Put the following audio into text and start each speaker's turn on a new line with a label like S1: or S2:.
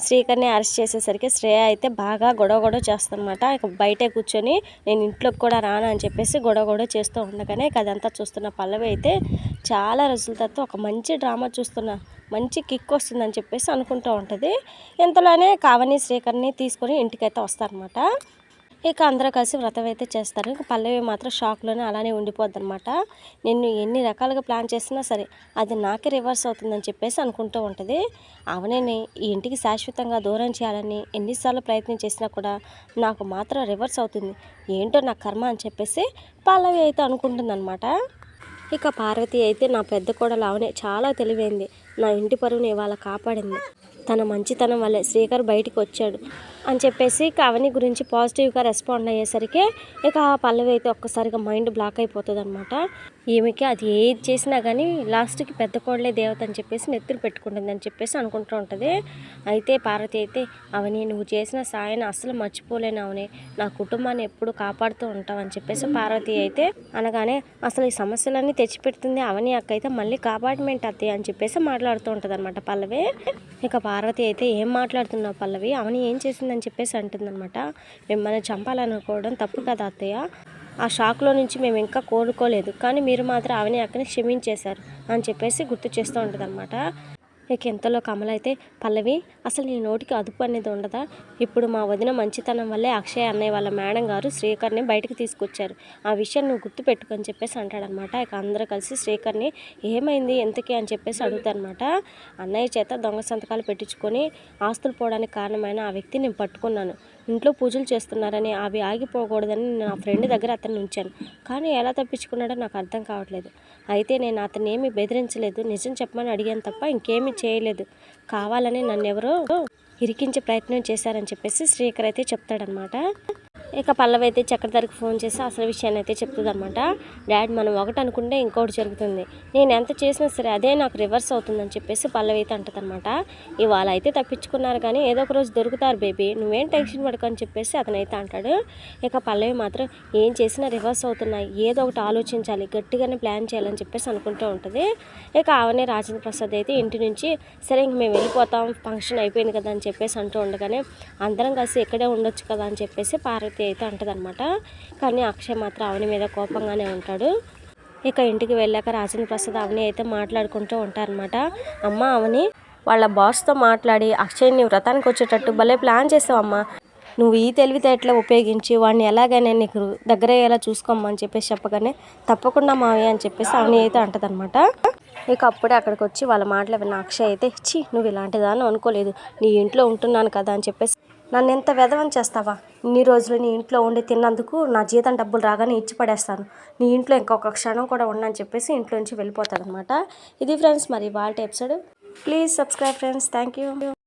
S1: శ్రీకర్ని arrest చేసేసరికి శ్రేయ అయితే బాగా గొడవ చేస్తుందన్నమాట. ఇక బయటే కూర్చొని నేను ఇంట్లోకి కూడా రాను అని చెప్పేసి గొడవ చేస్తూ ఉండగానే ఇక అదంతా చూస్తున్న పల్లవి అయితే చాలా రోజుల తర్వాత ఒక మంచి డ్రామా చూస్తున్నా, మంచి కిక్ వస్తుందని చెప్పేసి అనుకుంటూ ఉంటుంది. ఇంతలోనే కావని శ్రీకర్ని తీసుకొని ఇంటికైతే వస్తారనమాట. ఇక అందరూ కలిసి వ్రతం అయితే చేస్తారు. ఇక పల్లవి మాత్రం షాక్లోనే అలానే ఉండిపోద్ది అనమాట. నేను ఎన్ని రకాలుగా ప్లాన్ చేసినా సరే అది నాకే రివర్స్ అవుతుందని చెప్పేసి అనుకుంటూ ఉంటుంది. అవనేని ఈ ఇంటికి శాశ్వతంగా దూరం చేయాలని ఎన్నిసార్లు ప్రయత్నం చేసినా కూడా నాకు మాత్రం రివర్స్ అవుతుంది, ఏంటో నా కర్మ అని చెప్పేసి పల్లవి అయితే అనుకుంటుందన్నమాట. ఇక పార్వతి అయితే నా పెద్ద కోడలు అవనే చాలా తెలివైంది, నా ఇంటి పరువుని ఇవాళ కాపాడింది, తన మంచితనం వల్లే శ్రీకర్ బయటికి వచ్చాడు అని చెప్పేసి అవని గురించి పాజిటివ్గా రెస్పాండ్ అయ్యేసరికి ఇక పల్లవి అయితే ఒక్కసారిగా మైండ్ బ్లాక్ అయిపోతుంది అనమాట. ఈమెకి అది ఏది చేసినా కానీ లాస్ట్కి పెద్ద కోడలే దేవత అని చెప్పేసి నెత్తులు పెట్టుకుంటుంది అని చెప్పేసి అనుకుంటూ ఉంటుంది. అయితే పార్వతి అయితే అవని నువ్వు చేసిన సాయాన్ని అస్సలు మర్చిపోలేను అవని, నా కుటుంబాన్ని ఎప్పుడు కాపాడుతూ ఉంటావు అని చెప్పేసి పార్వతి అయితే అనగానే అసలు ఈ సమస్యలన్నీ తెచ్చిపెడుతుంది అవని అక్క అయితే మళ్ళీ కాపార్ట్మెంట్ అత్తయ్య అని చెప్పేసి మాట్లాడుతూ ఉంటుంది అనమాట పల్లవి. ఇక పార్వతి అయితే ఏం మాట్లాడుతున్నావు పల్లవి, అవని ఏం చేసిందని చెప్పేసి అంటుందన్నమాట. మిమ్మల్ని చంపాలనుకోవడం తప్పు కదా అత్తయ్య, ఆ షాక్లో నుంచి మేము ఇంకా కోలుకోలేదు, కానీ మీరు మాత్రం అవని అక్కని క్షమించేశారు అని చెప్పేసి గుర్తు చేస్తూ ఉంటుంది అనమాట. ఇక ఇంతలో కమల అయితే పల్లవి అసలు నీ నోటికి అదుపు అనేది ఉండదా, ఇప్పుడు మా వదిన మంచితనం వల్లే అక్షయ్ అన్నయ్య వాళ్ళ మేడం గారు శ్రీకర్ని బయటకు తీసుకొచ్చారు, ఆ విషయం నువ్వు గుర్తు పెట్టుకొని చెప్పేసి అంటాడనమాట. ఇక అందరూ కలిసి శ్రీకర్ని ఏమైంది ఎంతకీ అని చెప్పేసి అడుగుతారనమాట. అన్నయ్య చేత దొంగ సంతకాలు పెట్టించుకొని ఆస్తులు పోవడానికి కారణమైన ఆ వ్యక్తి నేను పట్టుకున్నాను, ఇంట్లో పూజలు చేస్తున్నారని అవి ఆగిపోకూడదని నా ఫ్రెండ్ దగ్గర అతన్ని ఉంచాను, కానీ ఎలా తప్పించుకున్నాడో నాకు అర్థం కావట్లేదు. అయితే నేను అతన్ని ఏమీ బెదిరించలేదు, నిజం చెప్పమని అడిగాను తప్ప ఇంకేమీ చేయలేదు, కావాలని నన్ను ఎవరో ఇరికించే ప్రయత్నం చేశారని చెప్పేసి శ్రీకర్ అయితే చెప్తాడనమాట. ఇక పల్లవి అయితే చక్రధర్కి ఫోన్ చేసి అసలు విషయాన్ని అయితే చెప్తుంది అనమాట. డాడ్ మనం ఒకటి అనుకుంటే ఇంకోటి జరుగుతుంది, నేను ఎంత చేసినా సరే అదే నాకు రివర్స్ అవుతుందని చెప్పేసి పల్లవి అయితే అంటదనమాట. ఇవాళ అయితే తప్పించుకున్నారు కానీ ఏదో ఒక రోజు దొరుకుతారు బేబీ, నువ్వేం టెన్షన్ పడకు అని చెప్పేసి అతనైతే అంటాడు. ఇక పల్లవి మాత్రం ఏం చేసినా రివర్స్ అవుతున్నాయి, ఏదో ఒకటి ఆలోచించాలి, గట్టిగానే ప్లాన్ చేయాలని చెప్పేసి అనుకుంటూ ఉంటుంది. ఇక అవనే రాజేంద్ర ప్రసాద్ అయితే ఇంటి నుంచి సరే ఇంక మేము వెళ్ళిపోతాం ఫంక్షన్ అయిపోయింది కదా అని చెప్పేసి అంటూ ఉండగానే అందరం కలిసి ఇక్కడే ఉండొచ్చు కదా అని చెప్పేసి పార్వతి అయితే అంటదనమాట. కానీ అక్షయ్ మాత్రం అవని మీద కోపంగానే ఉంటాడు. ఇక ఇంటికి వెళ్ళాక రాజేంద్ర ప్రసాద్ అవని అయితే మాట్లాడుకుంటూ ఉంటారనమాట. అమ్మ అవని వాళ్ళ బాస్తో మాట్లాడి అక్షయ్ని వ్రతానికి వచ్చేటట్టు భలే ప్లాన్ చేసావమ్మా, నువ్వు ఈ తెలివితేటలో ఉపయోగించి వాడిని ఎలాగైనా నీకు దగ్గర అయ్యేలా చూసుకోమ్మని చెప్పేసి చెప్పగానే తప్పకుండా మావయ్య అని చెప్పేసి అవని అయితే అంటదనమాట. ఇక అప్పుడే అక్కడికి వచ్చి వాళ్ళ మాటలు విన్న అక్షయ్ అయితే నువ్వు ఇలాంటిదాన్ని అనుకోలేదు, నీ ఇంట్లో ఉంటున్నాను కదా అని చెప్పేసి నన్ను ఎంత వెధవని చేస్తావా, ఇన్ని రోజులు నీ ఇంట్లో ఉండి తిన్నందుకు నా జీతం డబ్బులు రాగానే ఇచ్చి పడేస్తాను, నీ ఇంట్లో ఇంకొక క్షణం కూడా ఉండని చెప్పేసి ఇంట్లో నుంచి వెళ్ళిపోతాడనమాట. ఇది ఫ్రెండ్స్ మరి వాళ్ళ episode. Please subscribe friends, thank you.